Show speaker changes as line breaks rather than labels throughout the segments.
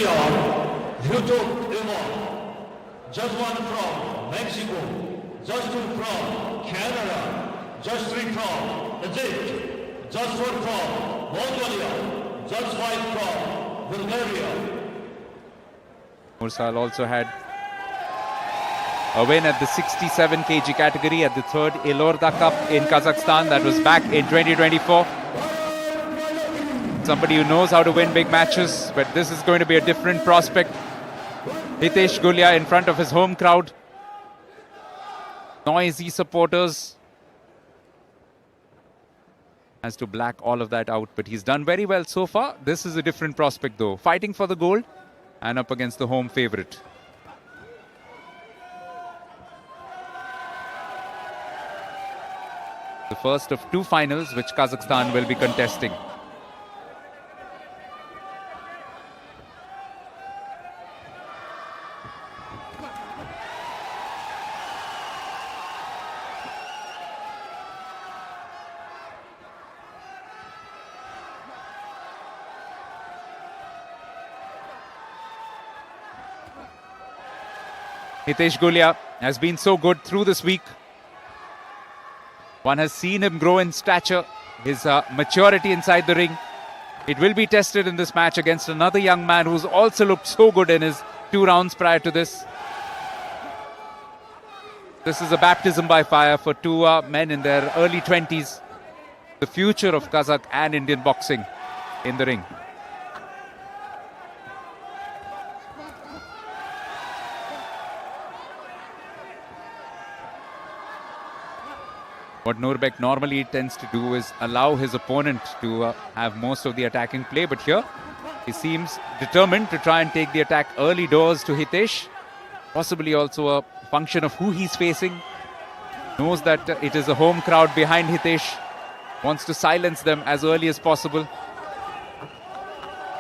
Russia, Ryuto Iman. Judge 1 from Mexico. Judge 2 from Canada. Judge 3 from Egypt. Judge 4 from Mongolia. Judge 5 from Bulgaria.
Mursal also had a win at the 67 kg category at the third Elorda Cup in Kazakhstan. That was back in 2024. Somebody who knows how to win big matches, but this is going to be a different prospect. Hitesh Gulia in front of his home crowd. Noisy supporters. Has to black all of that out, but he's done very well so far. This is a different prospect though. Fighting for the gold and up against the home favourite. The first of two finals which Kazakhstan will be contesting. Hitesh Gulia has been so good through this week. One has seen him grow in stature, his maturity inside the ring. It will be tested in this match against another young man who's also looked so good in his 2 rounds prior to this. This is a baptism by fire for two men in their early 20s. The future of Kazakh and Indian boxing in the ring. What Nurbek normally tends to do is allow his opponent to have most of the attacking play. But here, he seems determined to try and take the attack early doors to Hitesh. Possibly also a function of who he's facing. Knows that it is a home crowd behind Hitesh. Wants to silence them as early as possible.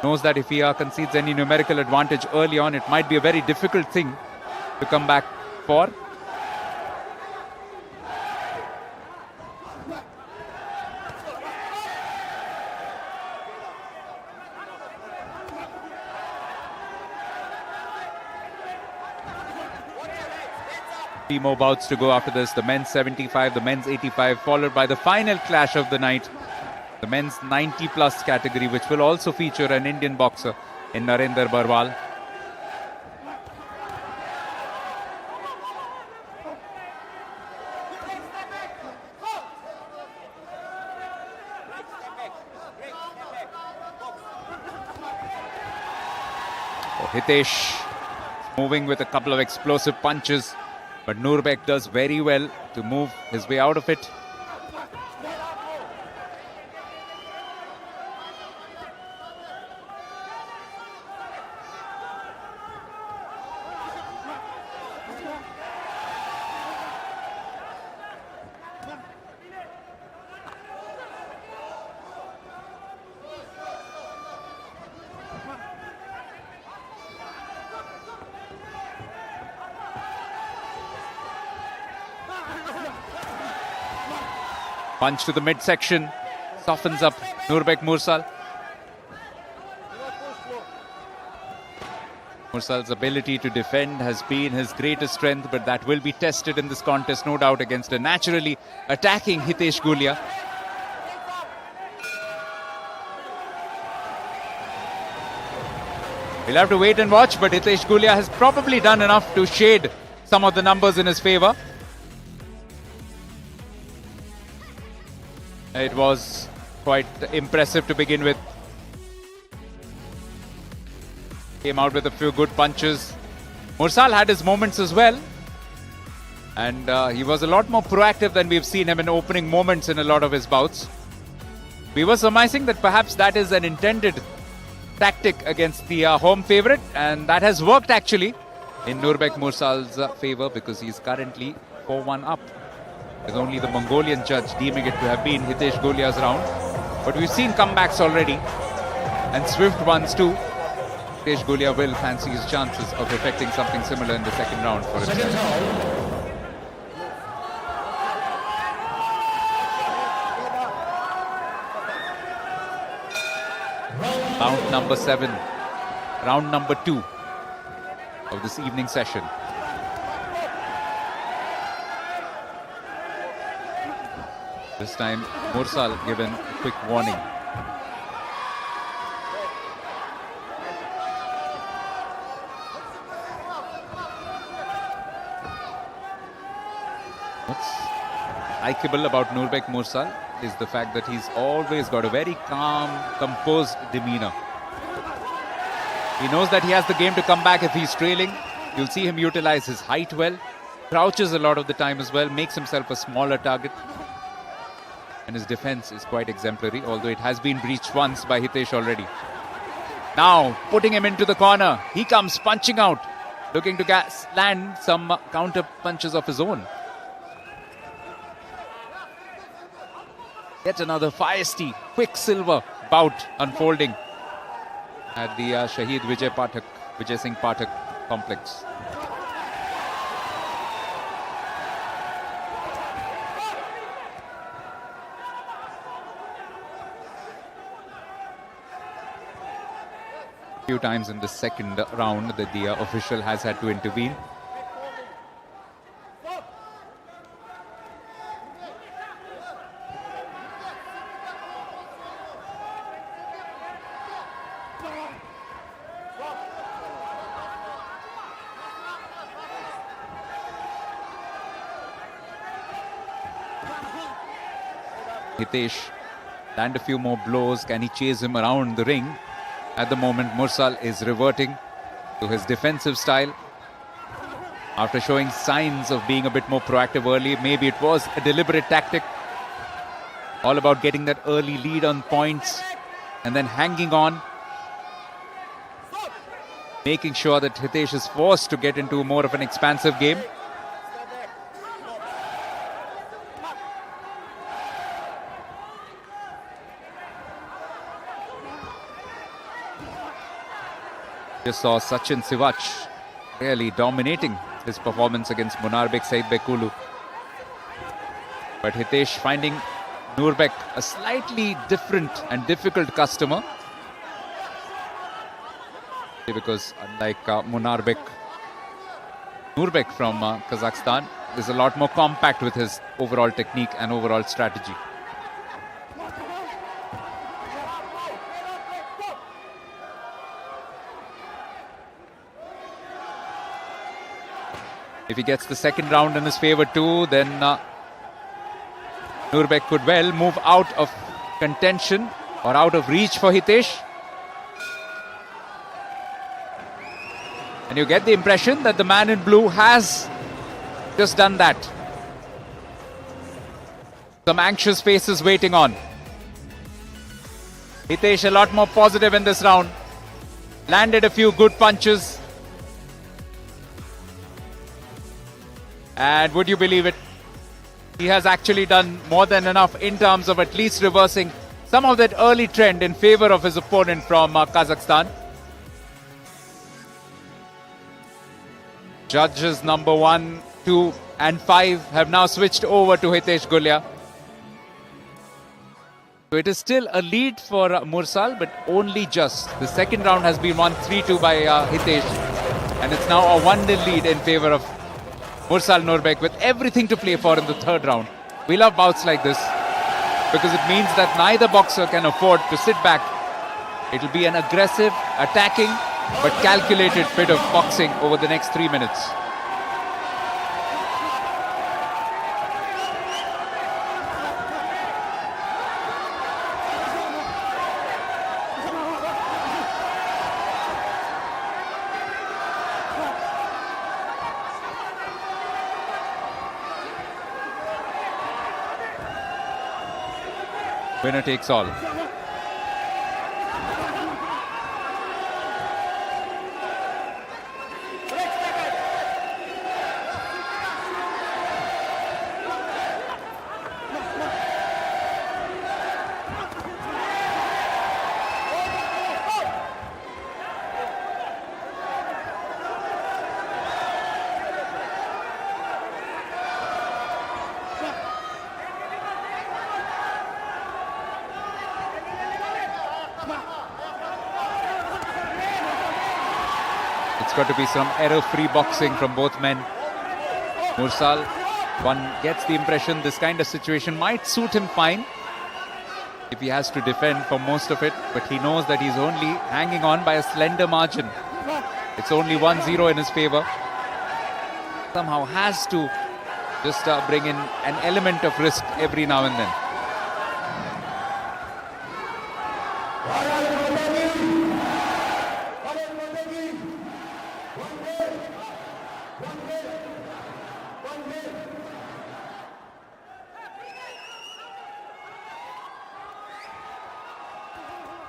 Knows that if he concedes any numerical advantage early on, it might be a very difficult thing to come back for. Three more bouts to go after this. The men's 75, the men's 85, followed by the final clash of the night. The men's 90 plus category, which will also feature an Indian boxer in Narendra Barwal. Hitesh moving with a couple of explosive punches. But Nurbek does very well to move his way out of it. Punch to the midsection, softens up Nurbek Mursal. Mursal's ability to defend has been his greatest strength, but that will be tested in this contest, no doubt, against a naturally attacking Hitesh Gulia. We'll have to wait and watch, but Hitesh Gulia has probably done enough to shade some of the numbers in his favour. It was quite impressive to begin with. Came out with a few good punches. Mursal had his moments as well. And he was a lot more proactive than we've seen him in opening moments in a lot of his bouts. We were surmising that perhaps that is an intended tactic against the home favourite. And that has worked actually in Nurbek Mursal's favour, because he's currently 4-1 up. With only the Mongolian judge deeming it to have been Hitesh Gulia's round. But we've seen comebacks already, and swift ones too. Hitesh Gulia will fancy his chances of effecting something similar in the second round for himself. Round number 7. round number 2 of this evening session. This time, Mursal given a quick warning. What's likeable about Nurbek Mursal is the fact that he's always got a very calm, composed demeanor. He knows that he has the game to come back if he's trailing. You'll see him utilize his height well, crouches a lot of the time as well, makes himself a smaller target. And his defense is quite exemplary, although it has been breached once by Hitesh already. Now, putting him into the corner. He comes punching out, looking to land some counter punches of his own. Yet another feisty, quicksilver bout unfolding at the Shahid Vijay Singh Pathak complex. Few times in the second round that the official has had to intervene. Hitesh land a few more blows. Can he chase him around the ring? At the moment, Mursal is reverting to his defensive style. After showing signs of being a bit more proactive early, maybe it was a deliberate tactic. All about getting that early lead on points and then hanging on. Making sure that Hitesh is forced to get into more of an expansive game. Just saw Sachin Sivach really dominating his performance against Munarbek Saidbekulu. But Hitesh finding Nurbek a slightly different and difficult customer. Because unlike Nurbek from Kazakhstan is a lot more compact with his overall technique and overall strategy. If he gets the second round in his favor too, then Nurbek could well move out of contention or out of reach for Hitesh. And you get the impression that the man in blue has just done that. Some anxious faces waiting on. Hitesh a lot more positive in this round. Landed a few good punches. And would you believe it? He has actually done more than enough in terms of at least reversing some of that early trend in favor of his opponent from Kazakhstan. Judges number 1, 2 and 5 have now switched over to Hitesh Gulia. So it is still a lead for Mursal, but only just. The second round has been won 3-2 by Hitesh. And it's now a 1-0 lead in favor of Mursal Nurbek with everything to play for in the third round. We love bouts like this because it means that neither boxer can afford to sit back. It will be an aggressive, attacking, but calculated bit of boxing over the next 3 minutes. Winner takes all. It's got to be some error-free boxing from both men. Mursal, one gets the impression this kind of situation might suit him fine if he has to defend for most of it, but he knows that he's only hanging on by a slender margin. It's only 1-0 in his favor. Somehow has to just bring in an element of risk every now and then.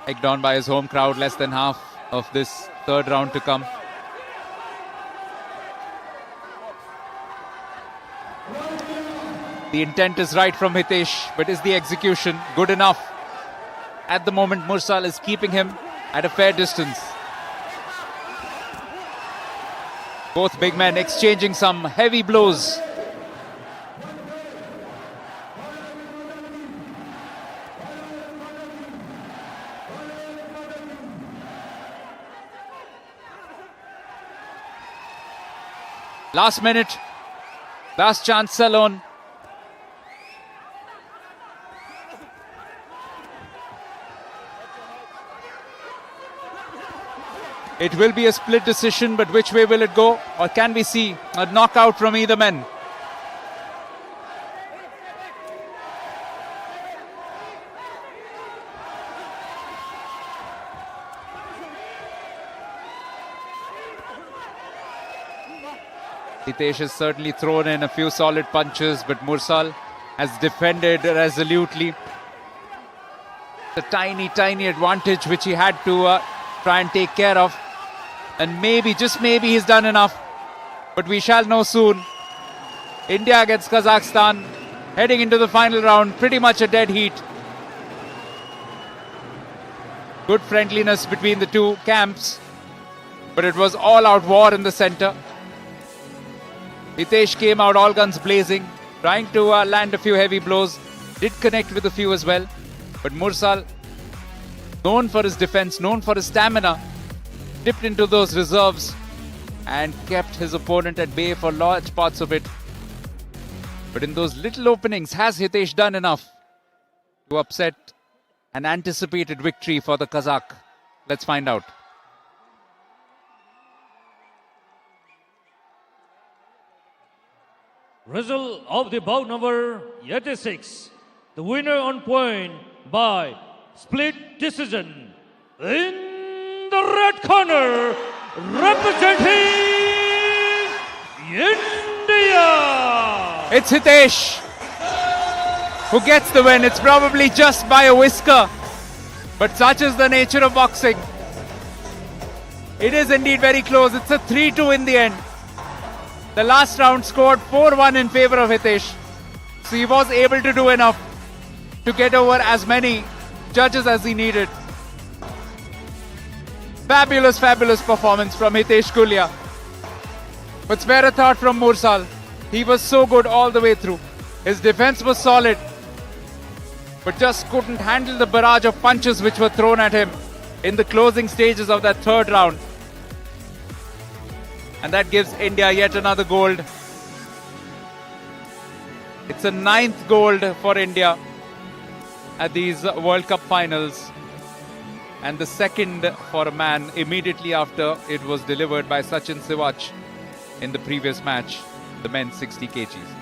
Egged on by his home crowd, less than half of this third round to come. The intent is right from Hitesh, but is the execution good enough? At the moment, Mursal is keeping him at a fair distance. Both big men exchanging some heavy blows. Last minute, last chance Salon. It will be a split decision, but which way will it go? Or can we see a knockout from either men? Hitesh has certainly thrown in a few solid punches, but Mursal has defended resolutely. The tiny advantage which he had to try and take care of. And maybe, just maybe, he's done enough. But we shall know soon. India against Kazakhstan, heading into the final round, pretty much a dead heat. Good friendliness between the two camps, but it was all-out war in the centre. Hitesh came out all guns blazing, trying to land a few heavy blows. Did connect with a few as well. But Mursal, known for his defence, known for his stamina, dipped into those reserves and kept his opponent at bay for large parts of it. But in those little openings, has Hitesh done enough to upset an anticipated victory for the Kazakh? Let's find out.
Result of the bout number 86. The winner on point by split decision. In the red corner, representing India.
It's Hitesh who gets the win. It's probably just by a whisker, but such is the nature of boxing. It is indeed very close. It's a 3-2 in the end. The last round scored 4-1 in favor of Hitesh. So he was able to do enough to get over as many judges as he needed. Fabulous performance from Hitesh Gulia. But spare a thought from Mursal. He was so good all the way through. His defense was solid, but just couldn't handle the barrage of punches which were thrown at him in the closing stages of that third round. And that gives India yet another gold. It's a 9th gold for India at these World Cup finals, and the second for a man immediately after it was delivered by Sachin Sivach in the previous match, the men's 60 kgs.